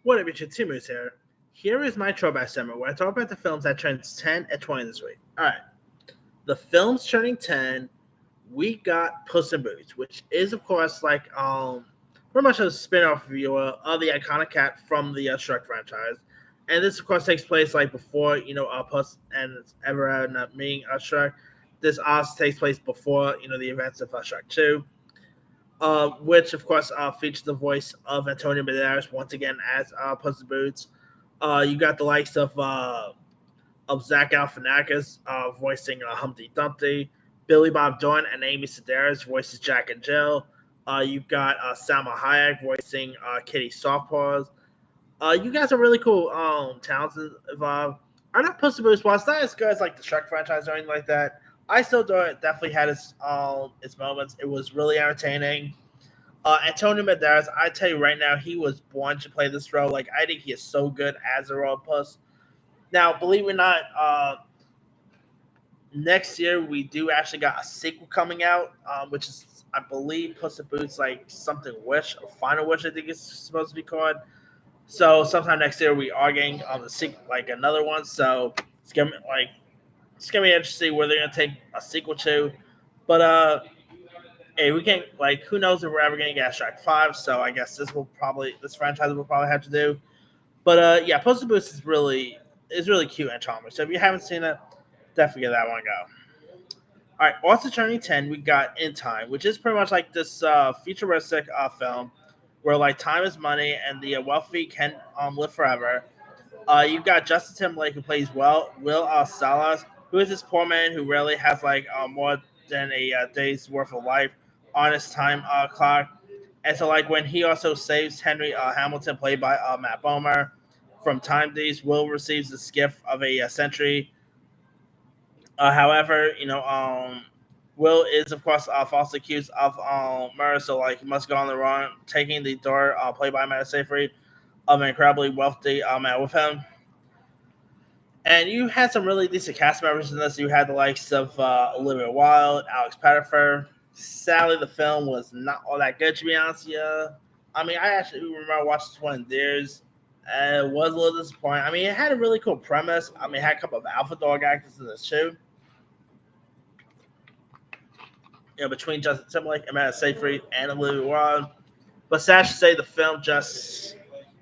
What up, Richard Timmers here. Here is my throwback segment where I talk about the films that turned 10 and 20 this week. Alright, the films turning 10, we got Puss in Boots, which is, of course, pretty much a spin-off viewer of the iconic cat from the Shrek franchise. And this, of course, takes place, before, Puss and ever ended up meeting Shrek. This also takes place before, the events of Shrek 2. Which of course features the voice of Antonio Banderas once again as Puss in Boots. You got the likes of Zach Galifianakis voicing Humpty Dumpty, Billy Bob Thornton and Amy Sedaris voices Jack and Jill. You've got Salma Hayek voicing Kitty Softpaws. You guys are really cool talents involved. I know Puss in Boots, while it's not as good as like the Shrek franchise or anything like that, I still do it. Definitely had its moments. It was really entertaining. Antonio Banderas, I tell you right now, he was born to play this role. Like I think he is so good as a role of Puss. Now, believe it or not, next year we do actually got a sequel coming out, which is I believe Puss in Boots like something Wish or Final Wish I think it's supposed to be called. So sometime next year we are getting the sequel like another one. So it's gonna be interesting where they're gonna take a sequel to. But hey, we can't who knows if we're ever gonna get a Shrek 5, so I guess this franchise will probably have to do. But yeah, Puss in Boots is really cute and charming. So if you haven't seen it, definitely give that one a go. All right, also turning 10, we got In Time, which is pretty much like this futuristic film where like time is money and the wealthy can live forever. You've got Justin Timberlake who plays Will Salas, who is this poor man who rarely has more than a day's worth of life on his time clock. And so like when he also saves Henry Hamilton, played by Matt Bomer, from time thieves, Will receives this gift of a century. However, Will is of course falsely accused of murder, so like he must go on the run, taking the door played by Matt Seyfried of an incredibly wealthy man with him. And you had some really decent cast members in this. You had the likes of Olivia Wilde, Alex Pettyfer. Sadly, the film was not all that good, to be honest with you. I mean, I actually remember watching this one in theaters. And it was a little disappointing. I mean, it had a really cool premise. I mean, it had a couple of alpha dog actors in this too. Between Justin Timberlake and Matt Seyfried and Olivia Wilde. But sad to say, the film just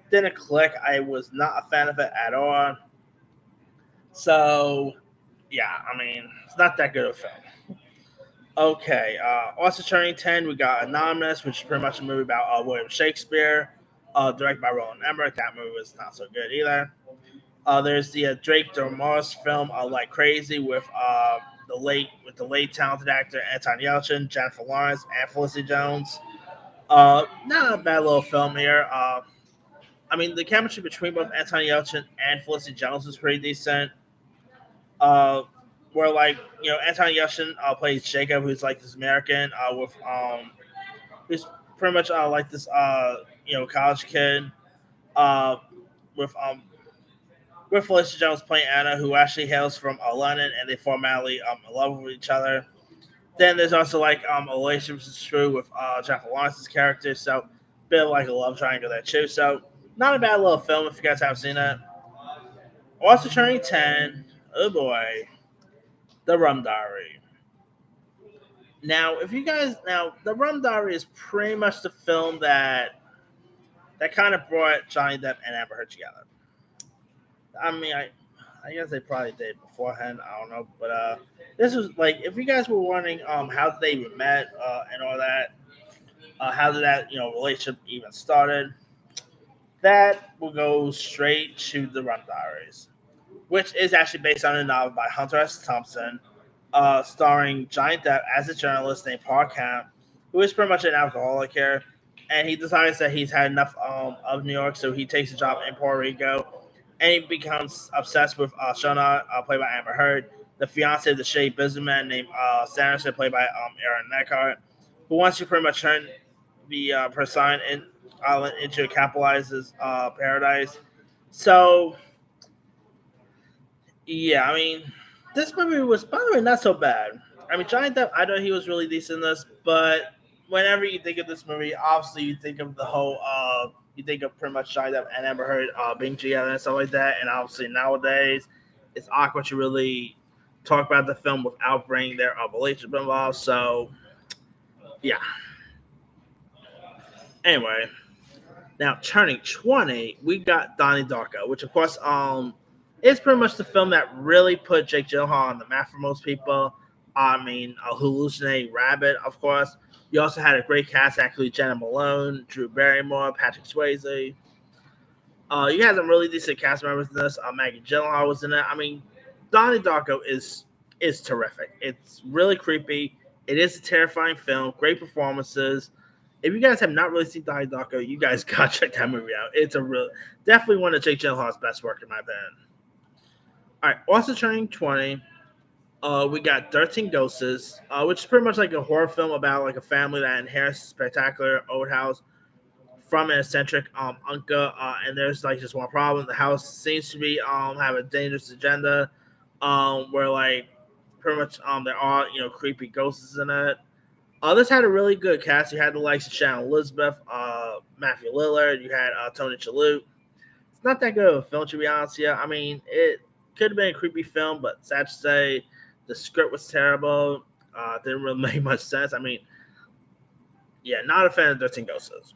didn't click. I was not a fan of it at all. So, yeah, I mean, it's not that good of a film. Okay, also turning 10, we got Anonymous, which is pretty much a movie about William Shakespeare, directed by Roland Emmerich. That movie was not so good either. There's the Drake Doremus film, Like Crazy, with the late talented actor Anton Yelchin, Jennifer Lawrence, and Felicity Jones. Not a bad little film here. I mean, the chemistry between both Anton Yelchin and Felicity Jones was pretty decent. Where Anton Yelchin plays Jacob, who's like this American who's pretty much like this college kid. Uh, with Felicity Jones playing Anna, who actually hails from London, and they form madly in love with each other. Then there's also a relationship true with Jennifer Lawrence's character, so bit of like a love triangle there too. So not a bad little film if you guys haven't seen it. Also turning 10, oh boy, The Rum Diary. Now, The Rum Diary is pretty much the film that kind of brought Johnny Depp and Amber Heard together. I mean, I guess they probably did beforehand. I don't know, but this was like if you guys were wondering how they even met and all that, how did that relationship even started, that will go straight to The Rum Diaries, which is actually based on a novel by Hunter S. Thompson, starring Johnny Depp as a journalist named Paul Camp, who is pretty much an alcoholic here, and he decides that he's had enough of New York, so he takes a job in Puerto Rico. And he becomes obsessed with Shona, played by Amber Heard, the fiance of the shady businessman named Sanderson, played by Aaron Eckhart, who wants to pretty much turn the Persine island into a capitalized paradise. So, yeah, I mean, this movie was, by the way, not so bad. I mean, Johnny Depp, I know he was really decent in this, but whenever you think of this movie, obviously you think of the whole you think of pretty much Johnny Depp and Amber Heard being together and stuff like that. And obviously nowadays, it's awkward to really talk about the film without bringing their relationship involved. So yeah. Anyway, now turning 20, we got Donnie Darko, which of course is pretty much the film that really put Jake Gyllenhaal on the map for most people. I mean, a hallucinating rabbit, of course. You also had a great cast, actually, Jenna Malone, Drew Barrymore, Patrick Swayze. You had some really decent cast members in this. Maggie Gyllenhaal was in it. I mean, Donnie Darko is terrific. It's really creepy. It is a terrifying film. Great performances. If you guys have not really seen Donnie Darko, you guys gotta check that movie out. It's definitely one of Jake Gyllenhaal's best work in my opinion. All right, also turning 20, we got 13 Ghosts, which is pretty much like a horror film about like a family that inherits a spectacular old house from an eccentric uncle, and there's like just one problem. The house seems to be have a dangerous agenda, where like pretty much there are creepy ghosts in it. This had a really good cast. You had the likes of Shannon Elizabeth, Matthew Lillard. You had Tony Shalhoub. It's not that good of a film, to be honest. Yeah, I mean, it could have been a creepy film, but sad to say, the script was terrible. Didn't really make much sense. I mean, yeah, not a fan of 13 Ghosts.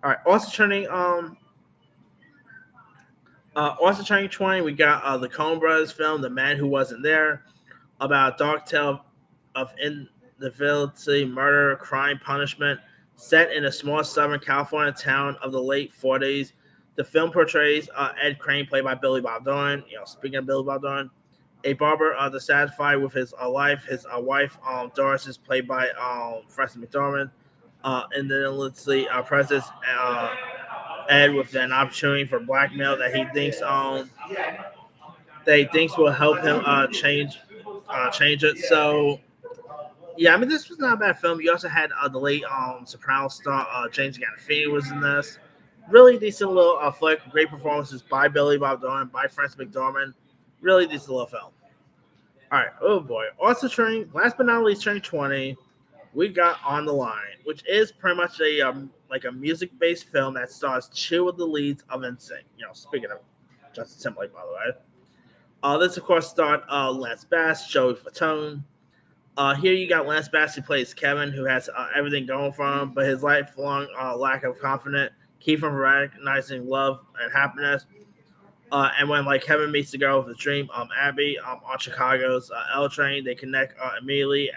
All right, also turning 20, we got the Cobras film, The Man Who Wasn't There, about a dark tale of infidelity, murder, crime, punishment, set in a small Southern California town of the late 40s. The film portrays Ed Crane, played by Billy Bob Thornton. Speaking of Billy Bob Thornton, a barber dissatisfied with his life. His wife, Doris, is played by Frances McDormand. And then let's see, President Ed with an opportunity for blackmail that he thinks will help him change it. So yeah, I mean, this was not a bad film. You also had the late Soprano star James Gandolfini was in this. Really decent little flick. Great performances by Billy Bob Thornton, by Frances McDormand. Really decent little film. All right. Oh boy. Also last but not least, turning 20, we got On the Line, which is pretty much a like a music-based film that stars two of the leads of NSYNC. Speaking of Justin Timberlake, by the way. This of course starred Lance Bass, Joey Fatone. Here you got Lance Bass, who plays Kevin, who has everything going for him, but his lifelong lack of confidence keep him from recognizing love and happiness. And when like Kevin meets the girl with his dream, Abby, on Chicago's L train, they connect immediately.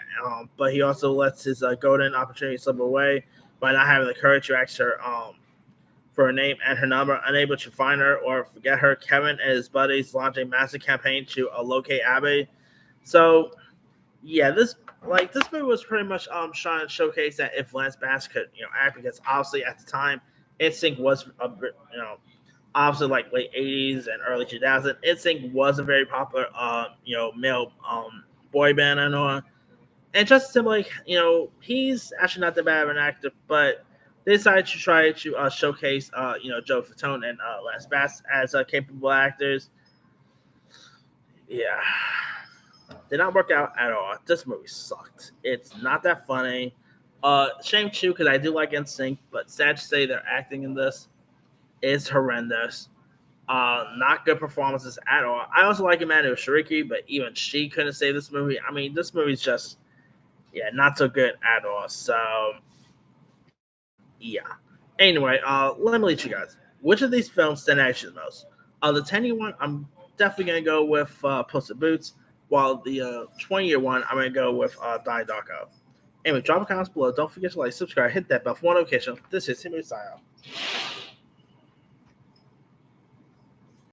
But he also lets his golden opportunity slip away by not having the courage to ask her for her name and her number. Unable to find her or forget her, Kevin and his buddies launch a massive campaign to locate Abby. So yeah, this movie was pretty much trying to showcase that if Lance Bass could act, because obviously at the time NSYNC was obviously like late 80s and early 2000s. NSYNC was a very popular male boy band and all. And Justin Timberlake, he's actually not that bad of an actor, but they decided to try to showcase Joe Fatone and Lance Bass as capable actors. Yeah. Did not work out at all. This movie sucked. It's not that funny. Shame too, because I do like NSYNC, but sad to say their acting in this is horrendous. Not good performances at all. I also like Emmanuel Shariki, but even she couldn't save this movie. I mean, this movie's just, not so good at all. So, yeah. Anyway, let me lead you guys. Which of these films stand out to you the most? The 10-year one, I'm definitely going to go with Puss in Boots, while the 20-year one, I'm going to go with Donnie Darko. Anyway, drop a comment below. Don't forget to like, subscribe, hit that bell for notifications. This is Timmy Style.